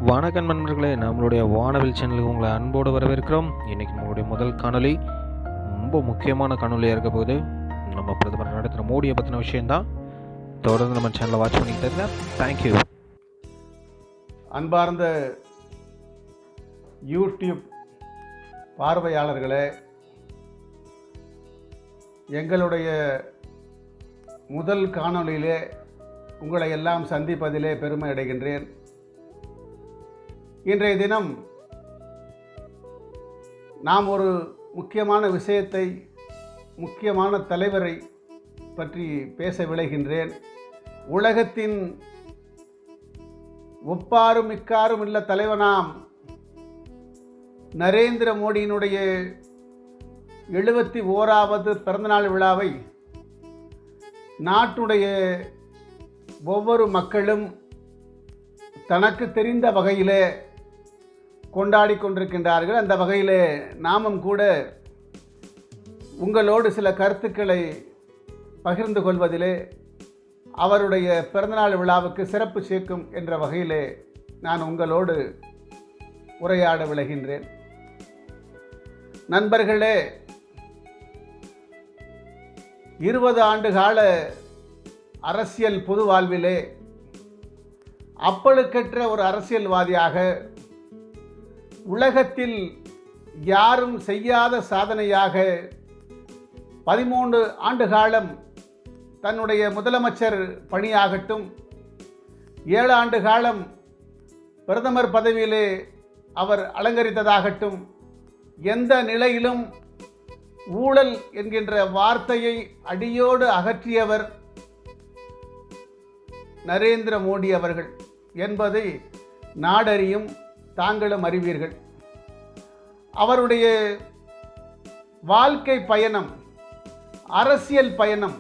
வணக்கம் நண்பர்களே, நம்மளுடைய வானவில் சேனலுக்கு உங்களை அன்போடு வரவேற்கிறோம். இன்றைக்கி நம்மளுடைய முதல் காணொலி ரொம்ப முக்கியமான காணொலியாக இருக்க போகுது. நம்ம பிரதமர் நடத்துகிற மோடியை பற்றின விஷயந்தான். தொடர்ந்து நம்ம சேனலை வாட்ச் பண்ணிக்கிட்டு இருங்க. தேங்க்யூ. அன்பார்ந்த யூடியூப் பார்வையாளர்களே, எங்களுடைய முதல் காணொலியிலே உங்களை எல்லாம் சந்திப்பதிலே பெருமை அடைகின்றேன். இன்றைய தினம் நாம் ஒரு முக்கியமான விஷயத்தை, முக்கியமான தலைவரை பற்றி பேச விளைகின்றேன். உலகத்தின் ஒப்பாரும் மிக்காரும் உள்ள தலைவனாம் நரேந்திர மோடியினுடைய 71வது பிறந்தநாள் விழாவை நாட்டுடைய ஒவ்வொரு மக்களும் தனக்கு தெரிந்த வகையிலே கொண்டாடி கொண்டிருக்கின்றார்கள். அந்த வகையிலே நாமும் கூட உங்களோடு சில கருத்துக்களை பகிர்ந்து கொள்வதிலே அவருடைய பிறந்தநாள் விழாவுக்கு சிறப்பு சேர்க்கும் என்ற வகையிலே நான் உங்களோடு உரையாட விளைகின்றேன். நண்பர்களே, 20 ஆண்டு கால அரசியல் பொது வாழ்விலே அப்பழுக்கற்ற ஒரு அரசியல்வாதியாக, உலகத்தில் யாரும் செய்யாத சாதனையாக 13 ஆண்டு காலம் தன்னுடைய முதலமைச்சர் பணியாகட்டும், 7 ஆண்டு காலம் பிரதமர் பதவியிலே அவர் அலங்கரித்ததாகட்டும், எந்த நிலையிலும் ஊழல் என்கின்ற வார்த்தையை அடியோடு அகற்றியவர் நரேந்திர மோடி அவர்கள் என்பதை நாடறியும், தாங்களும் அறிவீர்கள். அவருடைய வாழ்க்கை பயணம், அரசியல் பயணம்,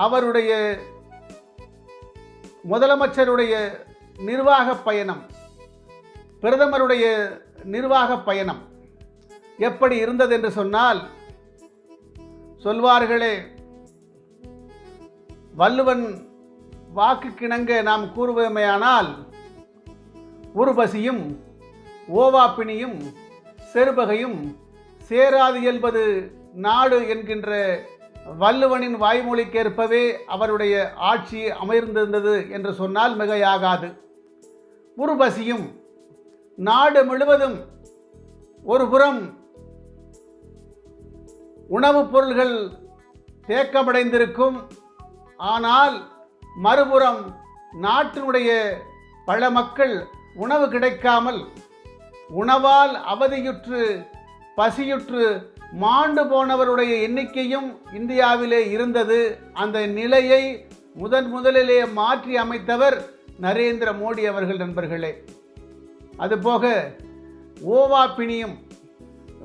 அவருடைய முதலமைச்சருடைய நிர்வாக பயணம், பிரதமருடைய நிர்வாக பயணம் எப்படி இருந்தது என்று சொன்னால், சொல்வார்களே, வள்ளுவன் வாக்குக்கிணங்க நாம் கூறுவோமேயானால், உருபசியும் ஓவாப்பினியும் செருபகையும் சேராது இயல்பது நாடு என்கின்ற வள்ளுவனின் வாய்மொழிக்கேற்பவே அவருடைய ஆட்சி அமைந்திருந்தது என்று சொன்னால் மிகையாகாது. உருபசியும் நாடு முழுவதும் ஒரு புறம் உணவுப் பொருள்கள் தேக்கமடைந்திருக்கும், ஆனால் மறுபுறம் நாட்டினுடைய பல மக்கள் உணவு கிடைக்காமல் உணவால் அவதியுற்று பசியுற்று மாண்டு போனவருடைய எண்ணிக்கையும் இந்தியாவிலே இருந்தது. அந்த நிலையை முதலிலே மாற்றி அமைத்தவர் நரேந்திர மோடி அவர்கள். நண்பர்களே, அதுபோக ஓவாப்பினியும்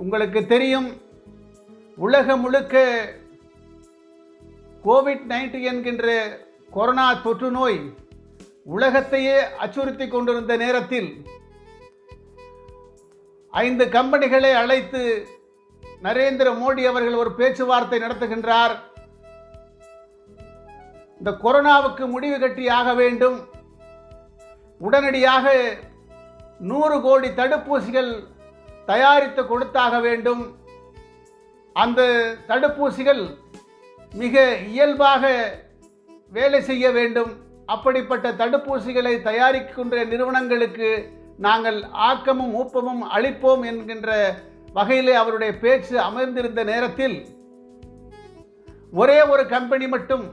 உங்களுக்கு தெரியும். உலகம் முழுக்க கோவிட்-19 என்கின்ற கொரோனா தொற்று நோய் உலகத்தையே அச்சுறுத்தி கொண்டிருந்த நேரத்தில் 5 கம்பெனிகளை அழைத்து நரேந்திர மோடி அவர்கள் ஒரு பேச்சுவார்த்தை நடத்துகின்றார். இந்த கொரோனாவுக்கு முடிவு கட்டியாக வேண்டும், உடனடியாக 100 கோடி தடுப்பூசிகள் தயாரித்து கொடுத்தாக வேண்டும், அந்த தடுப்பூசிகள் மிக இயல்பாக வேலை செய்ய வேண்டும், அப்படிப்பட்ட தடுப்பூசிகளை தயாரிக்கின்ற நிறுவனங்களுக்கு நாங்கள் ஆக்கமும் ஊக்கமும் அளிப்போம் என்கின்ற வகையிலே அவருடைய பேச்சு அமர்ந்திருந்த நேரத்தில், ஒரே ஒரு கம்பெனி மட்டும்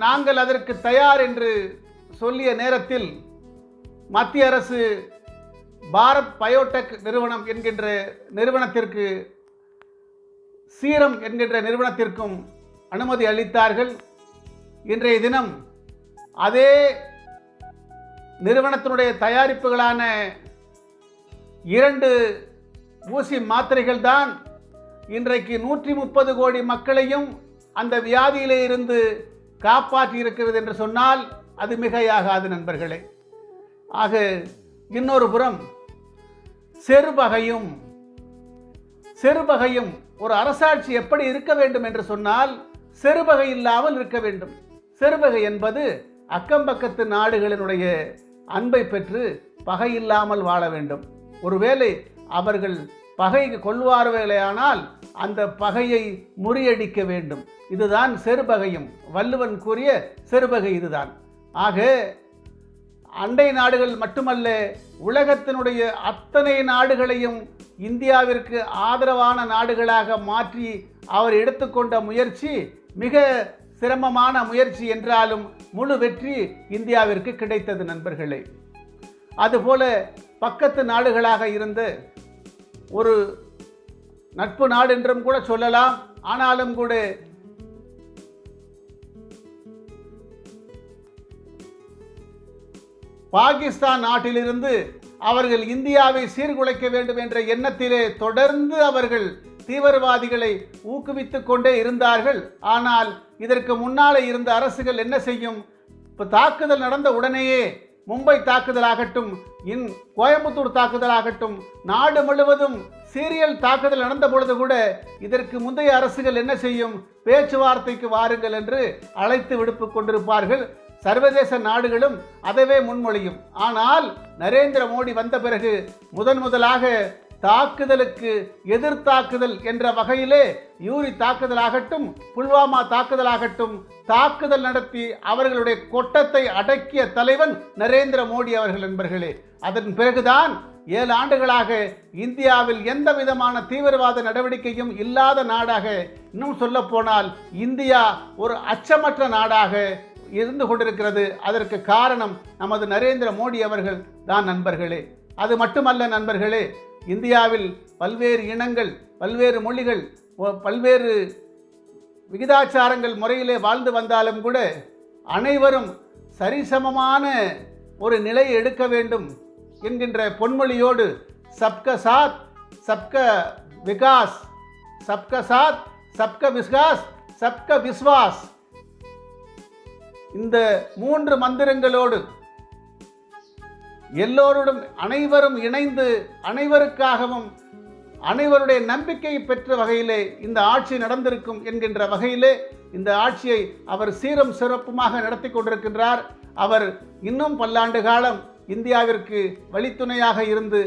நாங்கள் அதற்கு தயார் என்று சொல்லிய நேரத்தில் மத்திய அரசு பாரத் பயோடெக் நிறுவனம் என்கின்ற நிறுவனத்திற்கு, சீரம் என்கின்ற நிறுவனத்திற்கும் அனுமதி அளித்தார்கள். இன்றைய தினம் அதே நிறுவனத்தினுடைய தயாரிப்புகளான 2 ஊசி மாத்திரைகள் தான் இன்றைக்கு 130 கோடி மக்களையும் அந்த வியாதியிலே இருந்து காப்பாற்றி இருக்கிறது என்று சொன்னால் அது மிகையாகாது நண்பர்களே. ஆக இன்னொரு புறம் செருபகையும் ஒரு அரசாட்சி எப்படி இருக்க வேண்டும் என்று சொன்னால் செருபகை இல்லாமல் இருக்க வேண்டும். செருபகை என்பது அக்கம்பக்கத்து நாடுகளினுடைய அன்பை பெற்று பகை இல்லாமல் வாழ வேண்டும். ஒருவேளை அவர்கள் பகை கொள்வார்களேயானால் அந்த பகையை முறியடிக்க வேண்டும். இதுதான் செருபகையும். வள்ளுவன் கூறிய செருபகை இதுதான். ஆக அண்டை நாடுகள் மட்டுமல்ல, உலகத்தினுடைய அத்தனை நாடுகளையும் இந்தியாவிற்கு ஆதரவான நாடுகளாக மாற்றி அவர் எடுத்துக்கொண்ட முயற்சி மிக சிரமமான முயற்சி என்றாலும் முழு வெற்றி இந்தியாவிற்கு கிடைத்தது நண்பர்களே. அதுபோல பக்கத்து நாடுகளாக இருந்த ஒரு நட்பு நாடு என்றும் கூட சொல்லலாம். ஆனாலும் கூட பாகிஸ்தான் நாட்டிலிருந்து அவர்கள் இந்தியாவை சீர்குலைக்க வேண்டும் என்ற எண்ணத்திலே தொடர்ந்து அவர்கள் தீவிரவாதிகளை ஊக்குவித்துக் கொண்டே இருந்தார்கள். ஆனால் இதற்கு முன்னாலே இருந்த அரசுகள் என்ன செய்யும்? இப்போ தாக்குதல் நடந்த உடனேயே மும்பை தாக்குதலாகட்டும், கோயம்புத்தூர் தாக்குதலாகட்டும், நாடு முழுவதும் சீரியல் தாக்குதல் நடந்த பொழுது கூட இதற்கு முந்தைய அரசுகள் என்ன செய்யும்? பேச்சுவார்த்தைக்கு வாருங்கள் என்று அழைத்து விடுப்பு கொண்டிருப்பார்கள். சர்வதேச நாடுகளும் அதவே முன்மொழியும். ஆனால் நரேந்திர மோடி வந்த பிறகு முதலாக தாக்குதலுக்கு எதிர்த்தாக்குதல் என்ற வகையிலே யூரி தாக்குதலாகட்டும், புல்வாமா தாக்குதலாகட்டும், தாக்குதல் நடத்தி அவர்களுடைய கொட்டத்தை அடக்கிய தலைவன் நரேந்திர மோடி அவர்கள் நண்பர்களே. அதன் பிறகுதான் 7 ஆண்டுகளாக இந்தியாவில் எந்த விதமான தீவிரவாத நடவடிக்கையும் இல்லாத நாடாக, இன்னும் சொல்ல போனால் இந்தியா ஒரு அச்சமற்ற நாடாக இருந்து கொண்டிருக்கிறது. அதற்கு காரணம் நமது நரேந்திர மோடி அவர்கள் தான் நண்பர்களே. அது மட்டுமல்ல நண்பர்களே, இந்தியாவில் பல்வேறு இனங்கள், பல்வேறு மொழிகள், பல்வேறு விகிதாச்சாரங்கள் முறையிலே வாழ்ந்து வந்தாலும் கூட அனைவரும் சரிசமமான ஒரு நிலையை எடுக்க வேண்டும் என்கின்ற பொன்மொழியோடு சப்க சாத் சப்க விகாஸ், சப்க சாத் சப்க விகாஸ், சப்க விஸ்வாஸ், இந்த 3 மந்திரங்களோடு எல்லோருடன் அனைவரும் இணைந்து அனைவருக்காகவும் அனைவருடைய நம்பிக்கையை பெற்ற வகையிலே இந்த ஆட்சி நடந்திருக்கும் என்கின்ற வகையிலே இந்த ஆட்சியை அவர் சீரும் சிறப்புமாக நடத்தி கொண்டிருக்கின்றார். அவர் இன்னும் பல்லாண்டு காலம் இந்தியாவிற்கு வழித்துணையாக இருந்து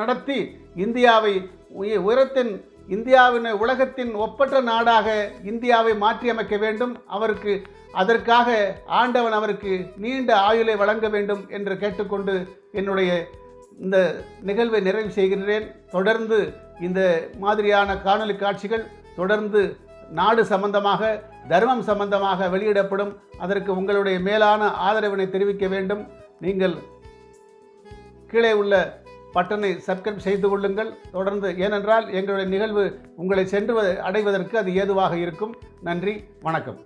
நடத்தி இந்தியாவை இந்தியாவின் உலகத்தின் ஒப்பற்ற நாடாக இந்தியாவை மாற்றியமைக்க வேண்டும். அதற்காக ஆண்டவன் அவருக்கு நீண்ட ஆயுளை வழங்க வேண்டும் என்று கேட்டுக்கொண்டு என்னுடைய இந்த நிகழ்வை நிறைவு செய்கின்றேன். தொடர்ந்து இந்த மாதிரியான காணொளி காட்சிகள் தொடர்ந்து நாடு சம்பந்தமாக, தர்மம் சம்பந்தமாக வெளியிடப்படும். அதற்கு உங்களுடைய மேலான ஆதரவினை தெரிவிக்க வேண்டும். நீங்கள் கீழே உள்ள பட்டனை சப்ஸ்கிரைப் செய்து கொள்ளுங்கள் தொடர்ந்து. ஏனென்றால் எங்களுடைய நிகழ்வு உங்களை சென்று அடைவதற்கு அது ஏதுவாக இருக்கும். நன்றி, வணக்கம்.